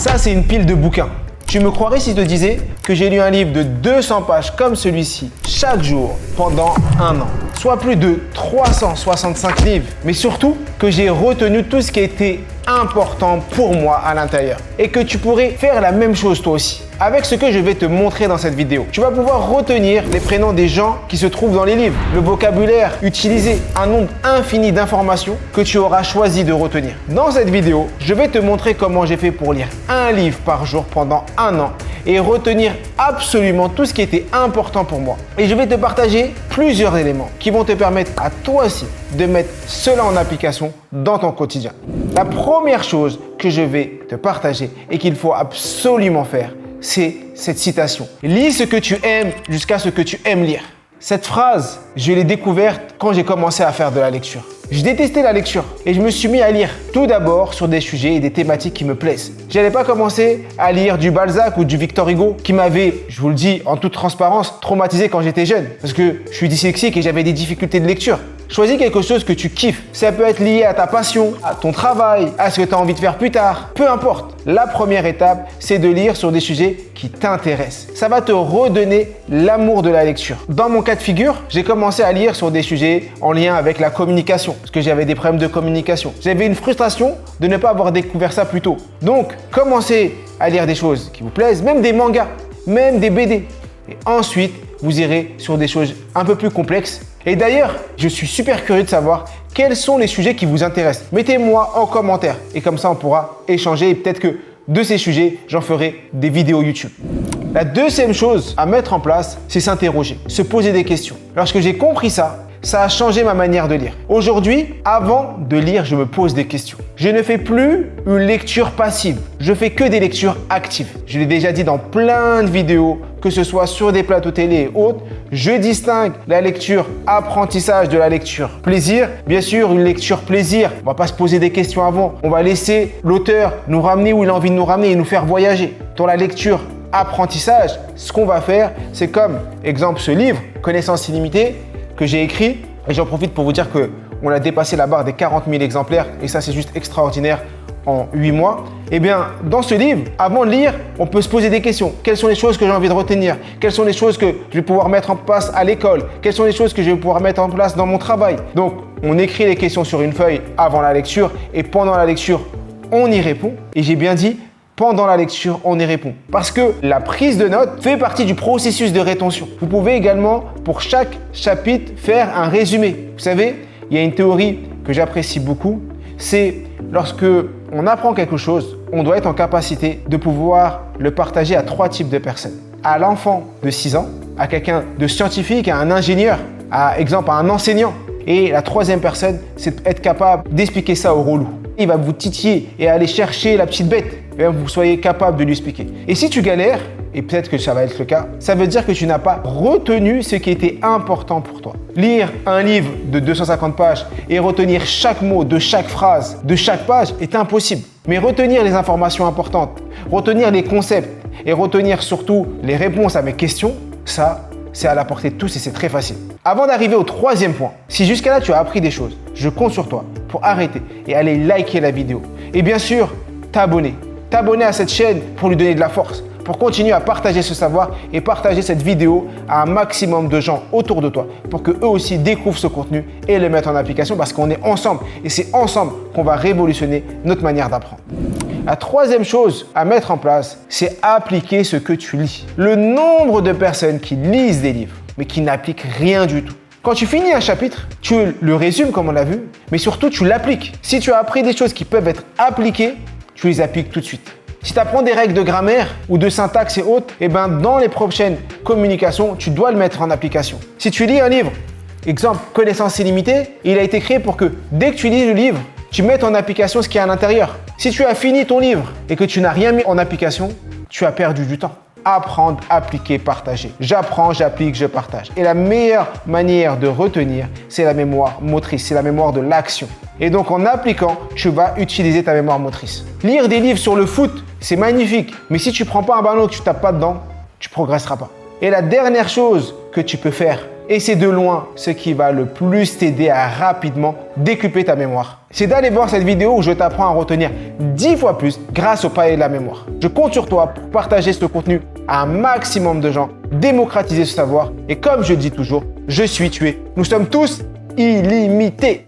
Ça, c'est une pile de bouquins. Tu me croirais si je te disais que j'ai lu un livre de 200 pages comme celui-ci chaque jour pendant un an, soit plus de 365 livres, mais surtout que j'ai retenu tout ce qui était important pour moi à l'intérieur et que tu pourrais faire la même chose toi aussi. Avec ce que je vais te montrer dans cette vidéo, tu vas pouvoir retenir les prénoms des gens qui se trouvent dans les livres, le vocabulaire utilisé, un nombre infini d'informations que tu auras choisi de retenir. Dans cette vidéo, je vais te montrer comment j'ai fait pour lire un livre par jour pendant un an et retenir absolument tout ce qui était important pour moi. Et je vais te partager plusieurs éléments qui vont te permettre à toi aussi de mettre cela en application dans ton quotidien. La première chose que je vais te partager et qu'il faut absolument faire, c'est cette citation. Lis ce que tu aimes jusqu'à ce que tu aimes lire. Cette phrase, je l'ai découverte quand j'ai commencé à faire de la lecture. Je détestais la lecture et je me suis mis à lire tout d'abord sur des sujets et des thématiques qui me plaisent. Je n'allais pas commencer à lire du Balzac ou du Victor Hugo qui m'avait, je vous le dis en toute transparence, traumatisé quand j'étais jeune parce que je suis dyslexique et j'avais des difficultés de lecture. Choisis quelque chose que tu kiffes. Ça peut être lié à ta passion, à ton travail, à ce que tu as envie de faire plus tard. Peu importe. La première étape, c'est de lire sur des sujets qui t'intéressent. Ça va te redonner l'amour de la lecture. Dans mon cas de figure, j'ai commencé à lire sur des sujets en lien avec la communication parce que j'avais des problèmes de communication. J'avais une frustration de ne pas avoir découvert ça plus tôt. Donc, commencez à lire des choses qui vous plaisent, même des mangas, même des BD. Et ensuite, vous irez sur des choses un peu plus complexes. Et d'ailleurs, je suis super curieux de savoir quels sont les sujets qui vous intéressent. Mettez-moi en commentaire et comme ça, on pourra échanger et peut-être que de ces sujets, j'en ferai des vidéos YouTube. La deuxième chose à mettre en place, c'est s'interroger, se poser des questions. Lorsque j'ai compris ça, ça a changé ma manière de lire. Aujourd'hui, avant de lire, je me pose des questions. Je ne fais plus une lecture passive. Je fais que des lectures actives. Je l'ai déjà dit dans plein de vidéos, que ce soit sur des plateaux télé et autres, je distingue la lecture apprentissage de la lecture plaisir. Bien sûr, une lecture plaisir, on va pas se poser des questions avant. On va laisser l'auteur nous ramener où il a envie de nous ramener et nous faire voyager. Dans la lecture apprentissage, ce qu'on va faire, c'est comme, exemple, ce livre, Connaissance illimitée, que j'ai écrit, et j'en profite pour vous dire qu'on a dépassé la barre des 40 000 exemplaires, et ça c'est juste extraordinaire en 8 mois. Eh bien, dans ce livre, avant de lire, on peut se poser des questions. Quelles sont les choses que j'ai envie de retenir? Quelles sont les choses que je vais pouvoir mettre en place à l'école? Quelles sont les choses que je vais pouvoir mettre en place dans mon travail? Donc, on écrit les questions sur une feuille avant la lecture, et pendant la lecture, on y répond. Et j'ai bien dit, pendant la lecture, on y répond. Parce que la prise de notes fait partie du processus de rétention. Vous pouvez également, pour chaque chapitre, faire un résumé. Vous savez, il y a une théorie que j'apprécie beaucoup, c'est lorsque on apprend quelque chose, on doit être en capacité de pouvoir le partager à 3 types de personnes. À l'enfant de 6 ans, à quelqu'un de scientifique, à un ingénieur, à exemple à un enseignant. Et la 3e personne, c'est être capable d'expliquer ça au relou. Il va vous titiller et aller chercher la petite bête. Et vous soyez capable de lui expliquer. Et si tu galères, et peut-être que ça va être le cas, ça veut dire que tu n'as pas retenu ce qui était important pour toi. Lire un livre de 250 pages et retenir chaque mot de chaque phrase, de chaque page est impossible. Mais retenir les informations importantes, retenir les concepts et retenir surtout les réponses à mes questions, ça, c'est à la portée de tous et c'est très facile. Avant d'arriver au 3e point, si jusqu'à là tu as appris des choses, je compte sur toi pour arrêter et aller liker la vidéo. Et bien sûr, t'abonner à cette chaîne pour lui donner de la force, pour continuer à partager ce savoir et partager cette vidéo à un maximum de gens autour de toi pour qu'eux aussi découvrent ce contenu et le mettent en application parce qu'on est ensemble et c'est ensemble qu'on va révolutionner notre manière d'apprendre. La 3e chose à mettre en place, c'est appliquer ce que tu lis. Le nombre de personnes qui lisent des livres mais qui n'appliquent rien du tout. Quand tu finis un chapitre, tu le résumes comme on l'a vu, mais surtout tu l'appliques. Si tu as appris des choses qui peuvent être appliquées, tu les appliques tout de suite. Si tu apprends des règles de grammaire ou de syntaxe et autres, eh ben dans les prochaines communications, tu dois le mettre en application. Si tu lis un livre, exemple Connaissance illimitée, il a été créé pour que dès que tu lis le livre, tu mettes en application ce qu'il y a à l'intérieur. Si tu as fini ton livre et que tu n'as rien mis en application, tu as perdu du temps. Apprendre, appliquer, partager. J'apprends, j'applique, je partage. Et la meilleure manière de retenir, c'est la mémoire motrice, c'est la mémoire de l'action. Et donc en appliquant, tu vas utiliser ta mémoire motrice. Lire des livres sur le foot, c'est magnifique. Mais si tu ne prends pas un ballon et que tu ne tapes pas dedans, tu ne progresseras pas. Et la dernière chose que tu peux faire Et c'est de loin ce qui va le plus t'aider à rapidement décupler ta mémoire. C'est d'aller voir cette vidéo où je t'apprends à retenir 10 fois plus grâce au palier de la mémoire. Je compte sur toi pour partager ce contenu à un maximum de gens, démocratiser ce savoir. Et comme je le dis toujours, je suis tué. Nous sommes tous illimités.